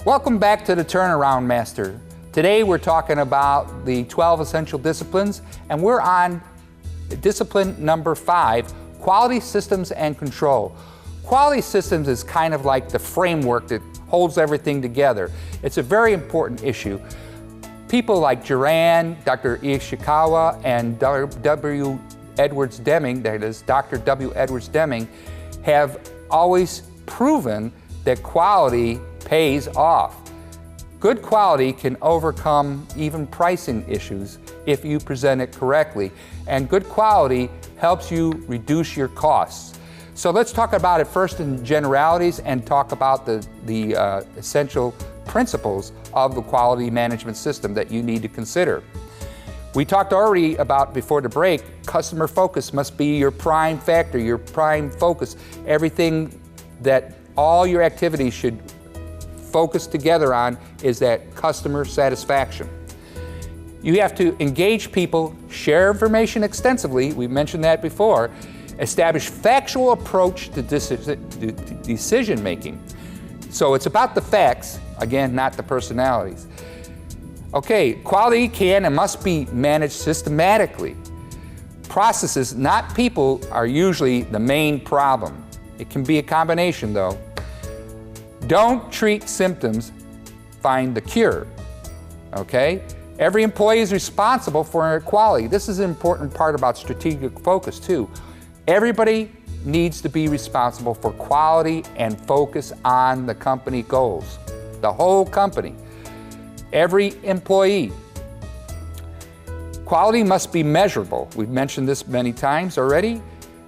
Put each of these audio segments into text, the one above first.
Welcome back to the Turnaround Master. Today we're talking about the 12 essential disciplines, and we're on discipline number 5, quality systems and control. Quality systems is kind of like the framework that holds everything together. It's a very important issue. People like Juran, Dr. Ishikawa, and W. Edwards Deming, that is Dr. W. Edwards Deming, have always proven that quality pays off. Good quality can overcome even pricing issues if you present it correctly, and good quality helps you reduce your costs. So let's talk about it first in generalities and talk about the essential principles of the quality management system that you need to consider. We talked already about, before the break, customer focus must be your prime factor, your prime focus. Everything that all your activities should focus together on is that customer satisfaction. You have to engage people, share information extensively, we mentioned that before, establish factual approach to decision making. So it's about the facts, again, not the personalities. Okay, quality can and must be managed systematically. Processes, not people, are usually the main problem. It can be a combination though. Don't treat symptoms, find the cure, okay? Every employee is responsible for quality. This is an important part about strategic focus too. Everybody needs to be responsible for quality and focus on the company goals. The whole company, every employee. Quality must be measurable. We've mentioned this many times already.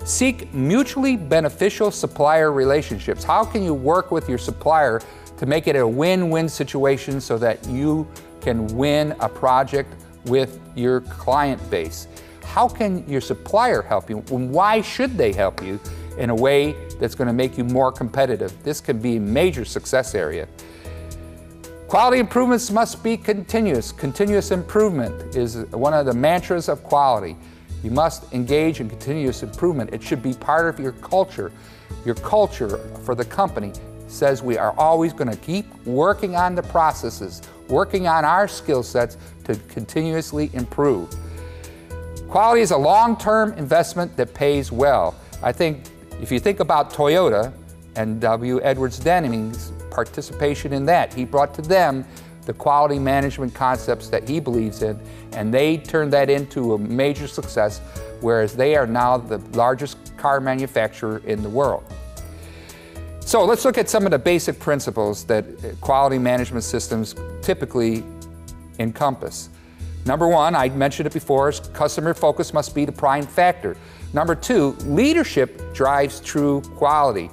Seek mutually beneficial supplier relationships. How can you work with your supplier to make it a win-win situation so that you can win a project with your client base? How can your supplier help you? And why should they help you in a way that's going to make you more competitive? This can be a major success area. Quality improvements must be continuous. Continuous improvement is one of the mantras of quality. You must engage in continuous improvement. It should be part of your culture. Your culture for the company says we are always going to keep working on the processes, working on our skill sets to continuously improve. Quality is a long-term investment that pays well. I think if you think about Toyota and W. Edwards Deming's participation in that, he brought to them the quality management concepts that he believes in, and they turned that into a major success, whereas they are now the largest car manufacturer in the world. So let's look at some of the basic principles that quality management systems typically encompass. Number 1, I mentioned it before, is customer focus must be the prime factor. Number 2, leadership drives true quality.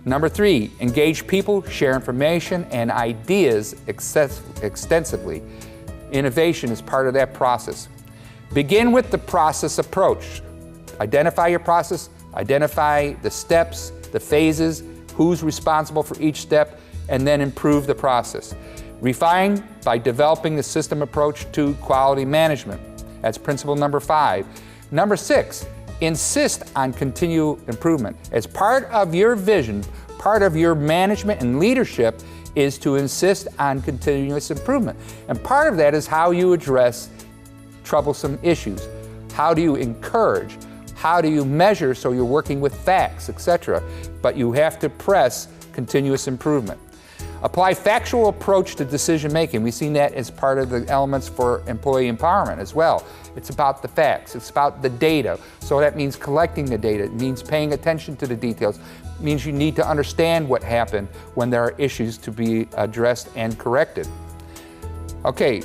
Number 3, engage people, share information and ideas extensively. Innovation is part of that process. Begin with the process approach. Identify your process, identify the steps, the phases, who's responsible for each step, and then improve the process. Refine by developing the system approach to quality management. That's principle number 5. Number 6, insist on continual improvement. As part of your vision, part of your management and leadership is to insist on continuous improvement. And part of that is how you address troublesome issues. How do you encourage? How do you measure so you're working with facts, etc. But you have to press continuous improvement. Apply factual approach to decision making. We've seen that as part of the elements for employee empowerment as well. It's about the facts, it's about the data. So that means collecting the data, it means paying attention to the details. It means you need to understand what happened when there are issues to be addressed and corrected. Okay,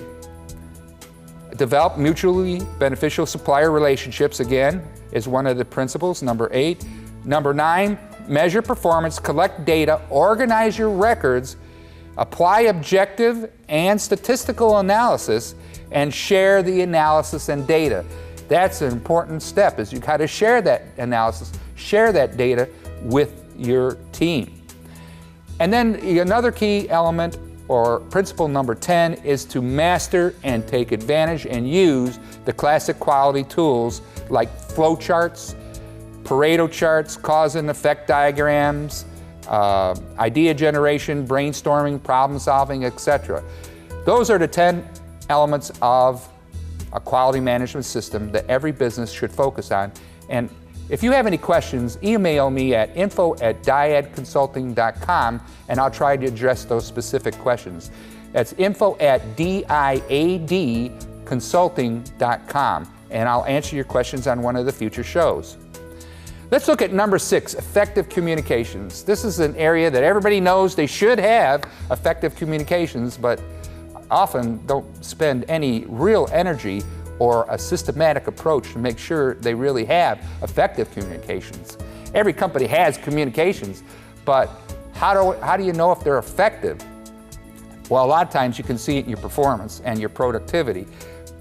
develop mutually beneficial supplier relationships, again, is one of the principles, number 8. Number 9, measure performance, collect data, organize your records, apply objective and statistical analysis, and share the analysis and data. That's an important step, is you got to share that analysis, share that data with your team. And then another key element, or principle number 10, is to master and take advantage and use the classic quality tools like flow charts, Pareto charts, cause and effect diagrams, idea generation, brainstorming, problem solving, etc. Those are the 10 elements of a quality management system that every business should focus on. And if you have any questions, email me at info@diadconsulting.com and I'll try to address those specific questions. That's info@diadconsulting.com and I'll answer your questions on one of the future shows. Let's look at number 6, effective communications. This is an area that everybody knows they should have effective communications, but often don't spend any real energy or a systematic approach to make sure they really have effective communications. Every company has communications, but how do you know if they're effective? Well, a lot of times you can see it in your performance and your productivity,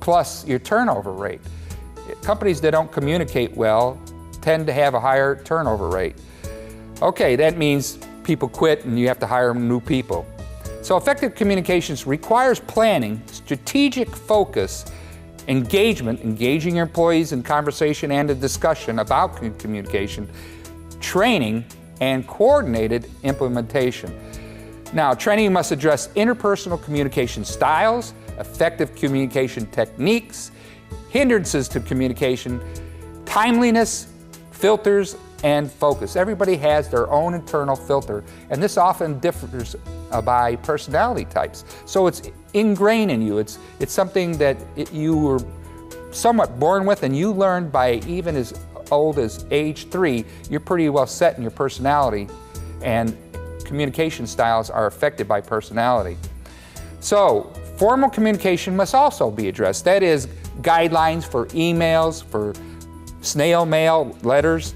plus your turnover rate. Companies that don't communicate well tend to have a higher turnover rate. Okay, that means people quit and you have to hire new people. So effective communications requires planning, strategic focus, engaging your employees in conversation and a discussion about communication, training, and coordinated implementation. Now, training must address interpersonal communication styles, effective communication techniques, hindrances to communication, timeliness, filters, and focus. Everybody has their own internal filter, and this often differs by personality types. So it's ingrained in you. It's something that you were somewhat born with, and you learned by even as old as age 3, you're pretty well set in your personality, and communication styles are affected by personality. So formal communication must also be addressed. That is, guidelines for emails, for snail mail, letters,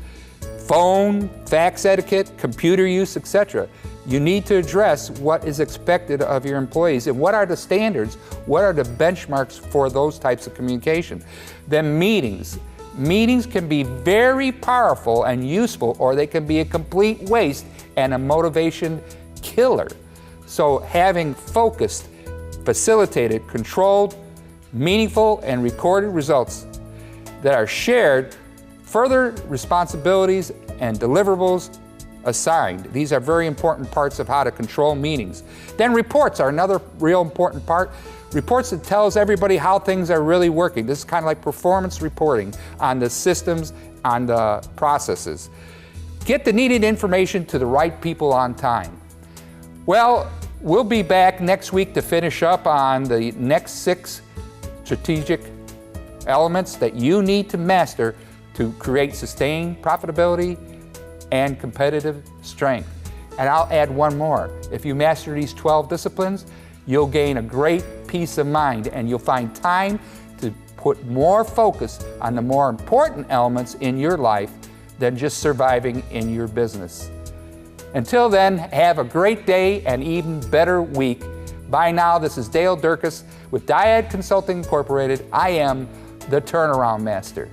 phone, fax etiquette, computer use, etc. You need to address what is expected of your employees and what are the standards, what are the benchmarks for those types of communication. Then meetings. Meetings can be very powerful and useful, or they can be a complete waste and a motivation killer. So having focused, facilitated, controlled, meaningful, and recorded results that are shared, further responsibilities and deliverables assigned. These are very important parts of how to control meetings. Then reports are another real important part. Reports that tells everybody how things are really working. This is kind of like performance reporting on the systems, on the processes. Get the needed information to the right people on time. Well, we'll be back next week to finish up on the next 6 strategic elements that you need to master to create sustained profitability and competitive strength. And I'll add one more. If you master these 12 disciplines, you'll gain a great peace of mind and you'll find time to put more focus on the more important elements in your life than just surviving in your business. Until then, have a great day and even better week. Bye now. This is Dale Durkis with Diad Consulting Incorporated. I am the Turnaround Master.